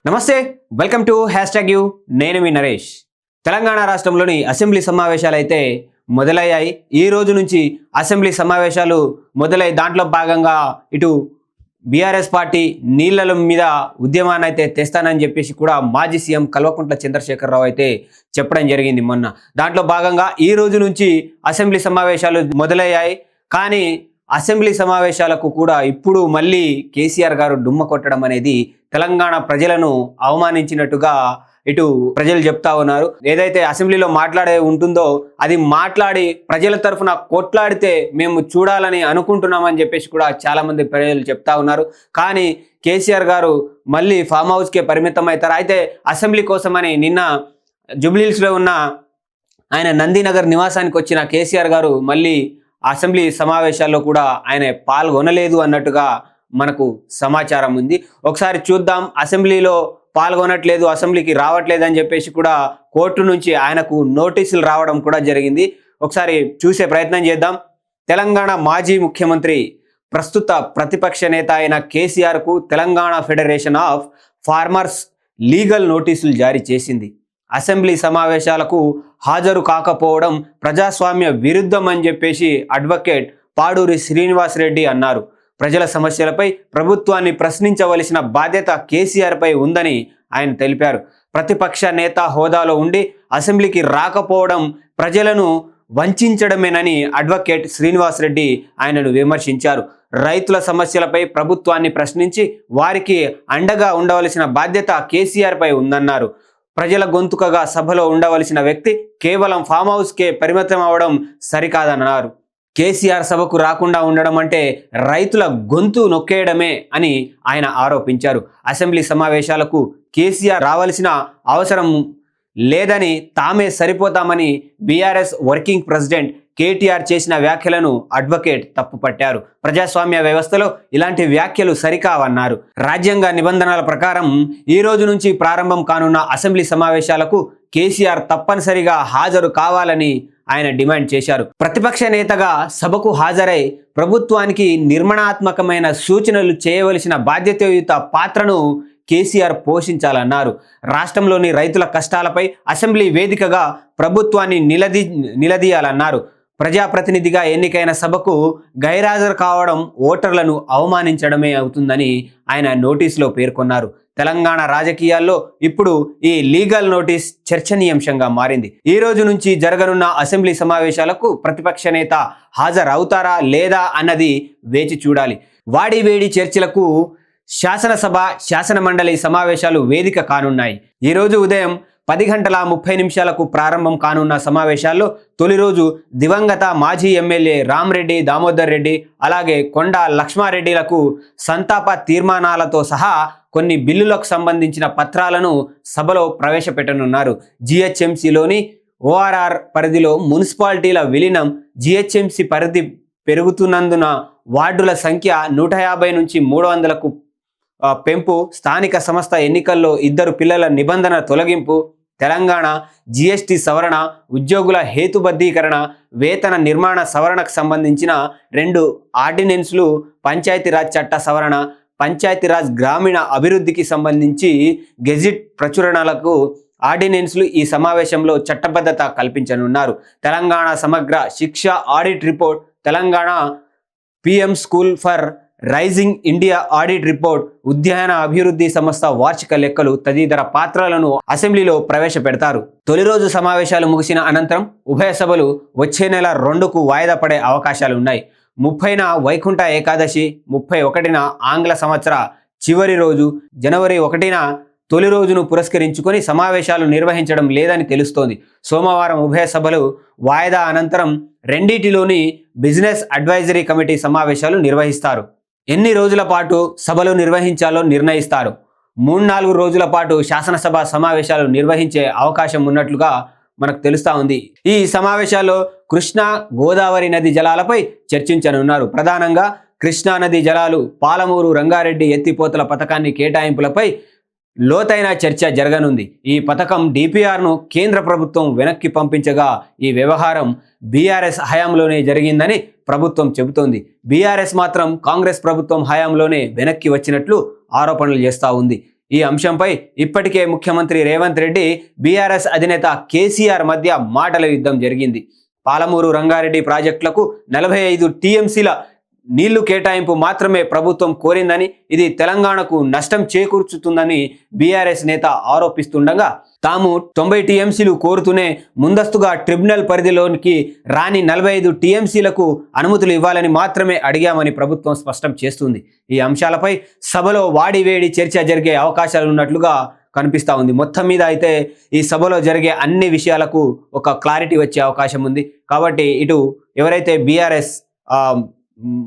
నమస్తే, welcome to #you. నేను మీ నరేష్. తెలంగాణ రాష్ట్రంలోని అసెంబ్లీ సమావేశాలు అయితే మొదలయ్యాయి. ఈ రోజు నుంచి అసెంబ్లీ సమావేశాలు మొదలై దాంట్లో భాగంగా ఇటు బీఆర్ఎస్ పార్టీ నీళ్ల మీద ఉద్యమాన్ని అయితే తెస్తానని చెప్పేసి కూడా మాజీ సీఎం కల్వకుంట్ల చంద్రశేఖరరావు అయితే చెప్పడం జరిగింది మొన్న. దాంట్లో భాగంగా ఈ రోజు నుంచి అసెంబ్లీ సమావేశాలు మొదలయ్యాయి. కానీ అసెంబ్లీ సమావేశాలకు కూడా ఇప్పుడు మళ్ళీ కేసీఆర్ గారు డుమ్మ కొట్టడం అనేది తెలంగాణ ప్రజలను అవమానించినట్టుగా ఇటు ప్రజలు చెప్తా ఉన్నారు. ఏదైతే అసెంబ్లీలో మాట్లాడే ఉంటుందో అది మాట్లాడి ప్రజల తరఫున కొట్లాడితే మేము చూడాలని అనుకుంటున్నామని చెప్పేసి కూడా చాలా మంది ప్రజలు చెప్తా ఉన్నారు. కానీ కేసీఆర్ గారు మళ్ళీ ఫామ్ హౌస్కే పరిమితం అవుతారు. అయితే అసెంబ్లీ కోసమని నిన్న జూబ్లీహిల్స్లో ఉన్న ఆయన నందినగర్ నివాసానికి వచ్చిన కేసీఆర్ గారు మళ్ళీ అసెంబ్లీ సమావేశాల్లో కూడా ఆయన పాల్గొనలేదు అన్నట్టుగా మనకు సమాచారం ఉంది. ఒకసారి చూద్దాం. అసెంబ్లీలో పాల్గొనట్లేదు, అసెంబ్లీకి రావట్లేదు అని చెప్పేసి కూడా కోర్టు నుంచి ఆయనకు నోటీసులు రావడం కూడా జరిగింది. ఒకసారి చూసే ప్రయత్నం చేద్దాం. తెలంగాణ మాజీ ముఖ్యమంత్రి ప్రస్తుత ప్రతిపక్ష నేత అయిన కేసీఆర్కు Telangana federation of farmers legal నోటీసులు జారీ చేసింది. అసెంబ్లీ సమావేశాలకు హాజరు కాకపోవడం ప్రజాస్వామ్య విరుద్ధం అని చెప్పేసి అడ్వకేట్ పాడూరి శ్రీనివాస్ రెడ్డి అన్నారు. ప్రజల సమస్యలపై ప్రభుత్వాన్ని ప్రశ్నించవలసిన బాధ్యత కేసీఆర్పై ఉందని ఆయన తెలిపారు. ప్రతిపక్ష నేత హోదాలో ఉండి అసెంబ్లీకి రాకపోవడం ప్రజలను వంచడమేనని అడ్వకేట్ శ్రీనివాస్ రెడ్డి ఆయనను విమర్శించారు. రైతుల సమస్యలపై ప్రభుత్వాన్ని ప్రశ్నించి వారికి అండగా ఉండవలసిన బాధ్యత కేసీఆర్పై ఉందన్నారు. ప్రజల గొంతుకగా సభలో ఉండవలసిన వ్యక్తి కేవలం ఫామ్ హౌస్కే పరిమితం అవడం సరికాదన్నారు. కేసీఆర్ సభకు రాకుండా ఉండడం అంటే రైతుల గొంతు నొక్కేయడమే అని ఆయన ఆరోపించారు. అసెంబ్లీ సమావేశాలకు కేసీఆర్ రావాల్సిన అవసరం లేదని తామే సరిపోతామని బీఆర్ఎస్ వర్కింగ్ ప్రెసిడెంట్ కేటీఆర్ చేసిన వ్యాఖ్యలను అడ్వకేట్ తప్పుపట్టారు. ప్రజాస్వామ్య వ్యవస్థలో ఇలాంటి వ్యాఖ్యలు సరికావన్నారు. రాజ్యాంగ నిబంధనల ప్రకారం ఈ రోజు నుంచి ప్రారంభం కానున్న అసెంబ్లీ సమావేశాలకు కేసీఆర్ తప్పనిసరిగా హాజరు కావాలని ఆయన డిమాండ్ చేశారు. ప్రతిపక్ష నేతగా సభకు హాజరై ప్రభుత్వానికి నిర్మాణాత్మకమైన సూచనలు చేయవలసిన బాధ్యతాయుత పాత్రను కేసీఆర్ పోషించాలన్నారు. రాష్ట్రంలోని రైతుల కష్టాలపై అసెంబ్లీ వేదికగా ప్రభుత్వాన్ని నిలదీయాలన్నారు. ప్రజాప్రతినిధిగా ఎన్నికైన సభకు గైర్హాజరు కావడం ఓటర్లను అవమానించడమే అవుతుందని ఆయన నోటీసులో పేర్కొన్నారు. తెలంగాణ రాజకీయాల్లో ఇప్పుడు ఈ లీగల్ నోటీస్ చర్చనీయాంశంగా మారింది. ఈ రోజు నుంచి జరగనున్న అసెంబ్లీ సమావేశాలకు ప్రతిపక్ష నేత హాజరవుతారా లేదా అన్నది వేచి చూడాలి. వాడివేడి చర్చలకు శాసనసభ శాసన మండలి సమావేశాలు వేదిక కానున్నాయి. ఈరోజు ఉదయం 10:30 ప్రారంభం కానున్న సమావేశాల్లో తొలి రోజు దివంగత మాజీ ఎమ్మెల్యే రామరెడ్డి, దామోదర్ రెడ్డి, అలాగే కొండా లక్ష్మారెడ్డిలకు సంతాప తీర్మానాలతో సహా కొన్ని బిల్లులకు సంబంధించిన పత్రాలను సభలో ప్రవేశపెట్టనున్నారు. జిహెచ్ఎంసీలోని ఓఆర్ఆర్ పరిధిలో మున్సిపాలిటీల విలీనం, జిహెచ్ఎంసీ పరిధి పెరుగుతున్నందున వార్డుల సంఖ్య 150 నుంచి 300కు పెంపు, స్థానిక సంస్థ ఎన్నికల్లో 2 పిల్లల నిబంధన తొలగింపు, తెలంగాణ జీఎస్టీ సవరణ, ఉద్యోగుల హేతుబద్ధీకరణ, వేతన నిర్మాణ సవరణకు సంబంధించిన 2 ఆర్డినెన్స్లు, పంచాయతీరాజ్ చట్ట సవరణ, పంచాయతీరాజ్ గ్రామీణ అభివృద్ధికి సంబంధించి గెజిట్ ప్రచురణలకు ఆర్డినెన్స్లు ఈ సమావేశంలో చట్టబద్ధత కల్పించనున్నారు. Telangana Samagra Shiksha audit report, Telangana PM school for rising India audit report, ఉద్యాన అభివృద్ధి సంస్థ వార్షిక లెక్కలు తదితర పాత్రలను అసెంబ్లీలో ప్రవేశపెడతారు. తొలి రోజు సమావేశాలు ముగిసిన అనంతరం ఉభయ సభలు వచ్చే నెల 2కు వాయిదా పడే అవకాశాలు ఉన్నాయి. 30న వైకుంఠ ఏకాదశి, 31న ఆంగ్ల సంవత్సర చివరి రోజు, జనవరి 1న తొలి రోజును పురస్కరించుకొని సమావేశాలు నిర్వహించడం లేదని తెలుస్తోంది. సోమవారం ఉభయ సభలు వాయిదా అనంతరం రెండిటిలోని బిజినెస్ అడ్వైజరీ కమిటీ సమావేశాలు నిర్వహిస్తారు. ఎన్ని రోజుల పాటు సభలు నిర్వహించాలో నిర్ణయిస్తారు. 3-4 రోజుల పాటు శాసనసభ సమావేశాలు నిర్వహించే అవకాశం ఉన్నట్లుగా మనకు తెలుస్తూ ఉంది. ఈ సమావేశాల్లో కృష్ణా గోదావరి నది జలాలపై చర్చించనున్నారు. ప్రధానంగా కృష్ణా నది జలాలు, పాలమూరు రంగారెడ్డి ఎత్తిపోతల పథకాన్ని కేటాయింపులపై లోతైన చర్చ జరగనుంది. ఈ పథకం డిపిఆర్ను కేంద్ర ప్రభుత్వం వెనక్కి పంపించగా ఈ వ్యవహారం బీఆర్ఎస్ హయాంలోనే జరిగిందని ప్రభుత్వం చెబుతోంది. బీఆర్ఎస్ మాత్రం కాంగ్రెస్ ప్రభుత్వం హయాంలోనే వెనక్కి వచ్చినట్లు ఆరోపణలు చేస్తూ ఉంది. ఈ అంశంపై ఇప్పటికే ముఖ్యమంత్రి రేవంత్ రెడ్డి బీఆర్ఎస్ అధినేత కేసీఆర్ మధ్య మాటల యుద్ధం జరిగింది. పాలమూరు రంగారెడ్డి ప్రాజెక్టులకు 45 టీఎంసీల నీళ్లు కేటాయింపు మాత్రమే ప్రభుత్వం కోరిందని, ఇది తెలంగాణకు నష్టం చేకూర్చుతుందని బీఆర్ఎస్ నేత ఆరోపిస్తుండగా, తాము 90 టీఎంసీలు కోరుతూనే ముందస్తుగా ట్రిబ్యునల్ పరిధిలోనికి రాని 45 టీఎంసీలకు అనుమతులు ఇవ్వాలని మాత్రమే అడిగామని ప్రభుత్వం స్పష్టం చేస్తుంది. ఈ అంశాలపై సభలో వాడివేడి చర్చ జరిగే అవకాశాలు ఉన్నట్లుగా కనిపిస్తూ ఉంది. మొత్తం మీద అయితే ఈ సభలో జరిగే అన్ని విషయాలకు ఒక క్లారిటీ వచ్చే అవకాశం ఉంది. కాబట్టి ఇటు ఎవరైతే బీఆర్ఎస్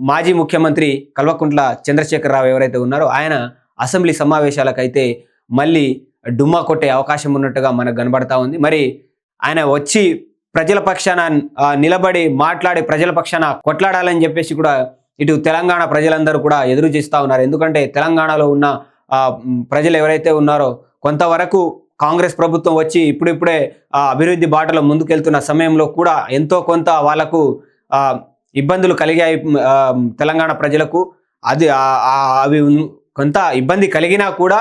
మాజీ ముఖ్యమంత్రి కల్వకుంట్ల చంద్రశేఖరరావు ఎవరైతే ఉన్నారో ఆయన అసెంబ్లీ సమావేశాలకైతే మళ్ళీ డుమ్మా కొట్టే అవకాశం ఉన్నట్టుగా మనకు కనబడతా ఉంది. మరి ఆయన వచ్చి ప్రజల పక్షాన నిలబడి మాట్లాడి ప్రజల పక్షాన కొట్లాడాలని చెప్పేసి కూడా ఇటు తెలంగాణ ప్రజలందరూ కూడా ఎదురు చూస్తూ ఉన్నారు. ఎందుకంటే తెలంగాణలో ఉన్న ప్రజలు ఎవరైతే ఉన్నారో కొంతవరకు కాంగ్రెస్ ప్రభుత్వం వచ్చి ఇప్పుడిప్పుడే అభివృద్ధి బాటలో ముందుకెళ్తున్న సమయంలో కూడా ఎంతో కొంత వాళ్లకు ఇబ్బందులు కలిగాయి తెలంగాణ ప్రజలకు. అది అవి కొంత ఇబ్బంది కలిగినా కూడా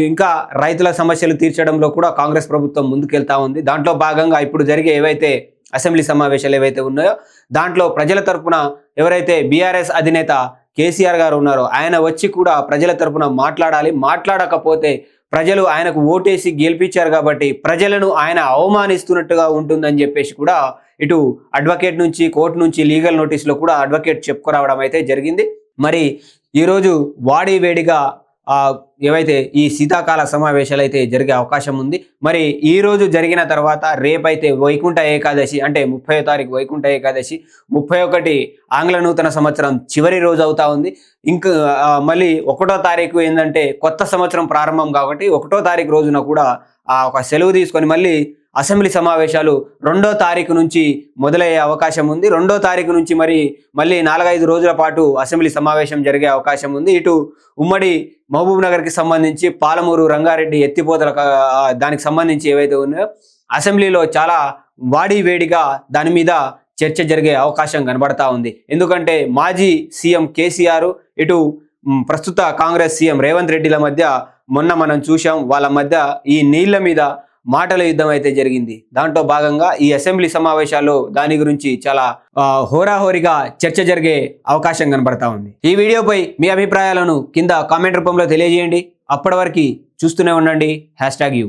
ఇంకా రైతుల సమస్యలు తీర్చడంలో కూడా కాంగ్రెస్ ప్రభుత్వం ముందుకెళ్తా ఉంది. దాంట్లో భాగంగా ఇప్పుడు జరిగే ఏవైతే అసెంబ్లీ సమావేశాలు ఏవైతే ఉన్నాయో దాంట్లో ప్రజల తరపున ఎవరైతే బీఆర్ఎస్ అధినేత కేసీఆర్ గారు ఉన్నారో ఆయన వచ్చి కూడా ప్రజల తరపున మాట్లాడాలి. మాట్లాడకపోతే ప్రజలు ఆయనకు ఓటేసి గెలిపించారు కాబట్టి ప్రజలను ఆయన అవమానిస్తున్నట్టుగా ఉంటుందని చెప్పేసి కూడా ఇటు అడ్వకేట్ నుంచి కోర్టు నుంచి లీగల్ నోటీసులో కూడా అడ్వకేట్ చెప్పుకురావడం అయితే జరిగింది. మరి ఈరోజు వాడివేడిగా ఏవైతే ఈ శీతాకాల సమావేశాలు అయితే జరిగే అవకాశం ఉంది. మరి ఈ రోజు జరిగిన తర్వాత రేపైతే వైకుంఠ ఏకాదశి, అంటే 30వ తారీఖు వైకుంఠ ఏకాదశి, 31 ఆంగ్ల నూతన సంవత్సరం చివరి రోజు అవుతా ఉంది. ఇంకా మళ్ళీ 1వ తారీఖు ఏంటంటే కొత్త సంవత్సరం ప్రారంభం కాబట్టి 1వ తారీఖు రోజున కూడా ఒక సెలవు తీసుకొని మళ్ళీ అసెంబ్లీ సమావేశాలు 2వ తారీఖు నుంచి మొదలయ్యే అవకాశం ఉంది. 2వ తారీఖు నుంచి మళ్ళీ 4-5 రోజుల పాటు అసెంబ్లీ సమావేశం జరిగే అవకాశం ఉంది. ఇటు ఉమ్మడి మహబూబ్ నగర్కి సంబంధించి పాలమూరు రంగారెడ్డి ఎత్తిపోతల దానికి సంబంధించి ఏవైతే ఉన్నాయో అసెంబ్లీలో చాలా వాడివేడిగా దాని మీద చర్చ జరిగే అవకాశం కనబడతా ఉంది. ఎందుకంటే మాజీ సీఎం కేసీఆర్ ఇటు ప్రస్తుత కాంగ్రెస్ సీఎం రేవంత్ రెడ్డిల మధ్య మొన్న మనం చూసాం. వాళ్ళ మధ్య ఈ నీళ్ల మీద మాటల యుద్ధం అయితే జరిగింది. దాంట్లో భాగంగా ఈ అసెంబ్లీ సమావేశాల్లో దాని గురించి చాలా హోరాహోరీగా చర్చ జరిగే అవకాశం కనబడతా ఉంది. ఈ వీడియోపై మీ అభిప్రాయాలను కింద కామెంట్ రూపంలో తెలియజేయండి. అప్పటి వరకు చూస్తూనే ఉండండి #you.